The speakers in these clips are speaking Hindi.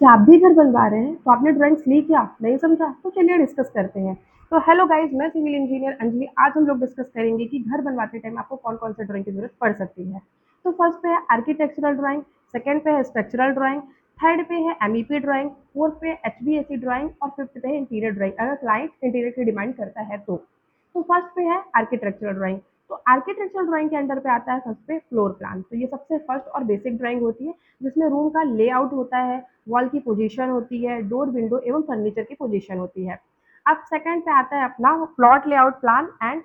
क्या आप भी घर बनवा रहे हैं? तो आपने ड्राइंग्स ली क्या? नहीं समझा? तो चलिए डिस्कस करते हैं। तो हेलो गाइस, मैं सिविल इंजीनियर अंजलि। आज हम लोग डिस्कस करेंगे कि घर बनवाते टाइम आपको कौन-कौन से ड्राइंग की ज़रूरत पड़ सकती है। तो फर्स्ट पे है आर्किटेक्चरल ड्राइंग, सेकंड पे है स्ट्रक्चरल ड्राइंग, थर्ड पे है एमईपी ड्राइंग, फोर्थ पे एचवीएसी ड्राइंग और फिफ्थ पे है इंटीरियर ड्राइंग, अगर क्लाइंट इंटीरियर की डिमांड करता है तो। तो फर्स्ट पे है आर्किटेक्चरल ड्राइंग। तो आर्किटेक्चरल ड्राइंग के अंडर पे आता है फर्स्ट पे फ्लोर प्लान। तो ये सबसे फर्स्ट और बेसिक ड्राइंग होती है, जिसमें रूम का लेआउट होता है, वॉल की पोजीशन होती है, डोर विंडो एवं फर्नीचर की पोजीशन होती है। अब सेकंड पे आता है अपना plot layout plan and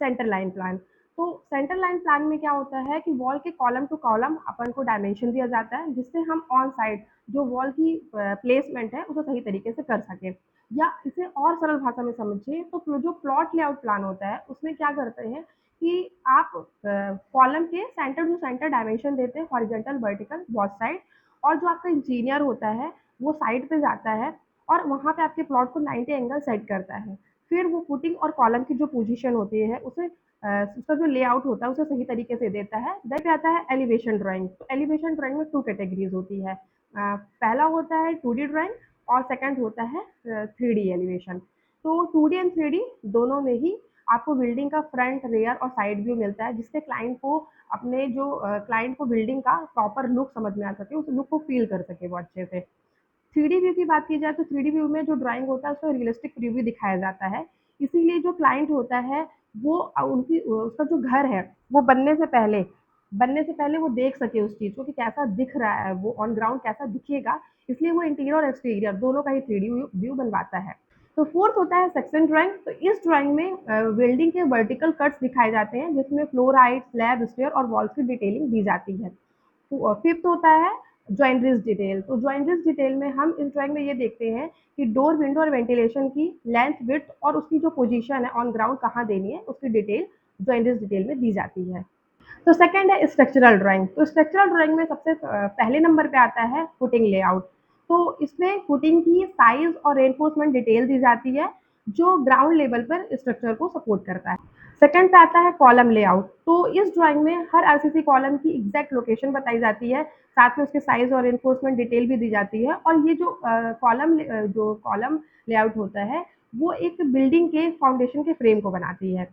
centre line plan. तो सेंटर लाइन प्लान में क्या होता है कि वॉल के कॉलम टू कॉलम अपन को डायमेंशन दिया जाता है, जिससे हम ऑन साइड जो वॉल की प्लेसमेंट है उसे सही तरीके से कर सकें। या इसे और सरल भाषा में समझिए तो जो प्लॉट लेआउट प्लान होता है उसमें क्या करते हैं कि आप कॉलम के सेंटर टू सेंटर डायमेंशन देते हैं, हॉरिजॉन्टल वर्टिकल बोथ साइड। और जो आपका इंजीनियर होता है वो साइड पे जाता है और वहाँ पे आपके प्लॉट को 90 एंगल सेट करता है। फिर वो फुटिंग और कॉलम की जो पोजीशन होती है उसे उसका जो लेआउट होता है उसे सही तरीके से देता है। देन पे आता है एलिवेशन ड्राइंग। तो एलिवेशन ड्राइंग में 2 कैटेगरीज़ होती है। पहला होता है 2D ड्राइंग और सेकंड होता है 3D एलिवेशन। तो 2D एंड 3D दोनों में ही आपको बिल्डिंग का फ्रंट, रेयर और साइड व्यू मिलता है, जिससे क्लाइंट को अपने जो क्लाइंट को बिल्डिंग का प्रॉपर लुक समझ में आ सके, उस लुक को फ़ील कर सके वो अच्छे से। 3D व्यू की बात की जाए तो 3D व्यू में जो ड्राइंग होता है उसको रियलिस्टिक प्रीव्यू दिखाया जाता है। इसीलिए जो क्लाइंट होता है वो उनकी उसका जो घर है वो बनने से पहले वो देख सके उस चीज़ को कि कैसा दिख रहा है, वो ऑन ग्राउंड कैसा दिखेगा। इसलिए वो इंटीरियर और एक्सटीरियर दोनों का ही 3D व्यू बनवाता है। तो फोर्थ होता है सेक्शन ड्राइंग। तो इस ड्राइंग में बिल्डिंग के वर्टिकल कट्स दिखाए जाते हैं, जिसमें फ्लोर हाइट, स्लैब, स्टेयर और वॉल्स की डिटेलिंग दी जाती है। तो फिफ्थ होता है जॉइंट्रीज डिटेल। तो जॉइंट्रीज डिटेल में हम इस ड्राइंग में ये देखते हैं कि डोर, विंडो और वेंटिलेशन की लेंथ, विड्थ और उसकी जो पोजीशन है ऑन ग्राउंड कहाँ देनी है उसकी डिटेल जॉइंट्रीज डिटेल में दी जाती है। तो सेकंड है स्ट्रक्चरल ड्राइंग। तो स्ट्रक्चरल ड्राइंग में सबसे पहले नंबर पे आता है फुटिंग लेआउट। तो इसमें फुटिंग की साइज और रेनफोर्समेंट डिटेल दी जाती है, जो ग्राउंड लेवल पर स्ट्रक्चर को सपोर्ट करता है। सेकंड पे आता है कॉलम लेआउट। तो इस ड्राइंग में हर आरसीसी कॉलम की एग्जैक्ट लोकेशन बताई जाती है, साथ में उसके साइज और रेनफोर्समेंट डिटेल भी दी जाती है। और ये जो कॉलम लेआउट होता है वो एक बिल्डिंग के फाउंडेशन के फ्रेम को बनाती है।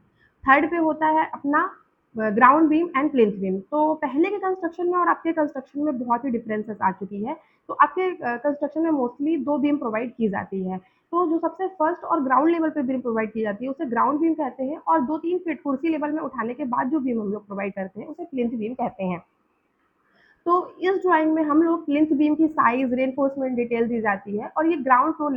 थर्ड पे होता है अपना ground beam and plinth beam. तो पहले के कंस्ट्रक्शन में और आपके कंस्ट्रक्शन में बहुत ही डिफरेंसेस आ चुकी है। तो आपके कंस्ट्रक्शन में मोस्टली 2 बीम प्रोवाइड की जाती है। तो जो सबसे फर्स्ट और ग्राउंड लेवल पे बीम प्रोवाइड की जाती है उसे ग्राउंड बीम कहते हैं, और 2-3 फीट कुर्सी लेवल में उठाने के बाद जो बीम हम लोग प्रोवाइड करते हैं उसे प्लिंथ बीम कहते हैं। तो इस ड्राइंग में हम लोग प्लिंथ बीम की साइज, रेनफोर्समेंट डिटेल दी जाती है। और ये ग्राउंड फ्लोर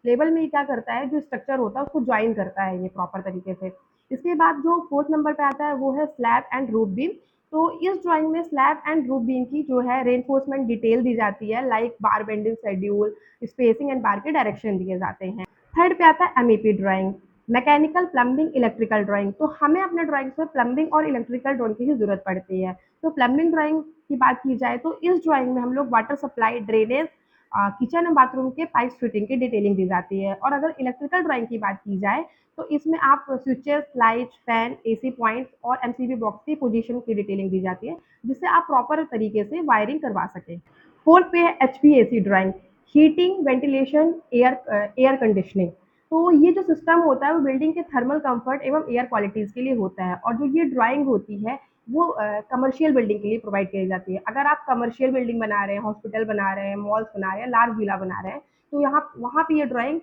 लेवल में क्या करता है, जो स्ट्रक्चर होता है उसको ज्वाइन करता है ये प्रॉपर तरीके से। इसके बाद जो फोर्थ नंबर पे आता है वो है स्लैब एंड रूफ बीम। तो इस ड्राइंग में स्लैब एंड रूफ बीम की जो है रेनफोर्समेंट डिटेल दी जाती है, like bar bending schedule, spacing and bar के डायरेक्शन दिए जाते हैं। थर्ड पे आता है MEP drawing, mechanical, plumbing, electrical drawing. तो हमें अपने ड्राइंग्स में प्लम्बिंग और इलेक्ट्रिकल ड्राइंग की ही जरूरत पड़ती है। तो प्लम्बिंग ड्राइंग की बात की जाए तो इस ड्राइंग में हम लोग water supply, drainage, kitchen and bathroom के पाइप फिटिंग की डिटेलिंग दी जाती है। और अगर इलेक्ट्रिकल ड्राइंग की बात की जाए तो इसमें आप switches, light, fan, AC points और एमसीबी बॉक्स की पोजीशन की डिटेलिंग दी जाती है, जिससे आप प्रॉपर तरीके से वायरिंग करवा सकें। फोर्थ पे है HVAC drawing, heating, ventilation, air conditioning. तो ये जो सिस्टम होता है वो बिल्डिंग के थर्मल कंफर्ट एवं एयर क्वालिटीज़ के लिए होता है। और जो ये ड्राइंग होती है वो कमर्शियल बिल्डिंग के लिए प्रोवाइड की जाती है। अगर आप कमर्शियल बिल्डिंग बना रहे हैं, हॉस्पिटल बना रहे हैं, मॉल्स बना रहे हैं, लार्ज विला बना रहे हैं, तो यहाँ वहाँ पे ये ड्राइंग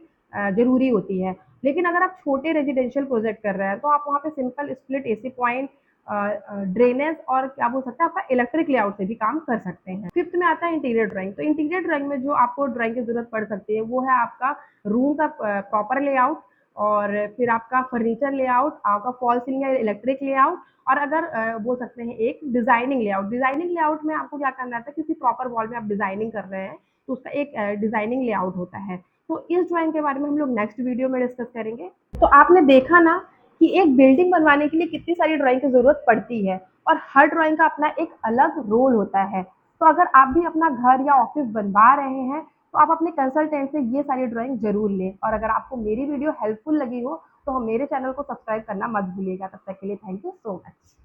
ज़रूरी होती है। लेकिन अगर आप छोटे रेजिडेंशियल प्रोजेक्ट कर रहे हैं तो आप वहाँ पे simple split AC point, drainage और क्या बोल सकते हैं आपका इलेक्ट्रिक लेआउट से भी काम कर सकते हैं। फिफ्थ में आता है इंटीरियर ड्राइंग। तो इंटीरियर ड्राइंग में जो आपको ड्राइंग की जरूरत पड़ सकती है वो है आपका रूम का प्रॉपर लेआउट, और फिर आपका फर्नीचर लेआउट, आपका फॉल सीलिंग या इलेक्ट्रिक लेआउट, और अगर बोल सकते हैं एक डिजाइनिंग लेआउट। डिजाइनिंग लेआउट में आपको क्या करना था, किसी प्रॉपर वॉल में आप डिजाइनिंग कर रहे हैं तो उसका एक डिजाइनिंग लेआउट होता है। तो इस ड्राइंग के बारे में हम लोग नेक्स्ट वीडियो में डिस्कस करेंगे। तो आपने देखा ना कि एक बिल्डिंग बनवाने के लिए कितनी सारी ड्राइंग की जरूरत पड़ती है, और हर ड्राइंग का अपना एक अलग रोल होता है। तो अगर आप भी अपना घर या ऑफिस बनवा रहे हैं तो आप अपने कंसल्टेंट से ये सारी ड्राइंग जरूर लें। और अगर आपको मेरी वीडियो हेल्पफुल लगी हो तो मेरे चैनल को सब्सक्राइब करना मत भूलिएगा। तब तक के लिए थैंक यू सो मच।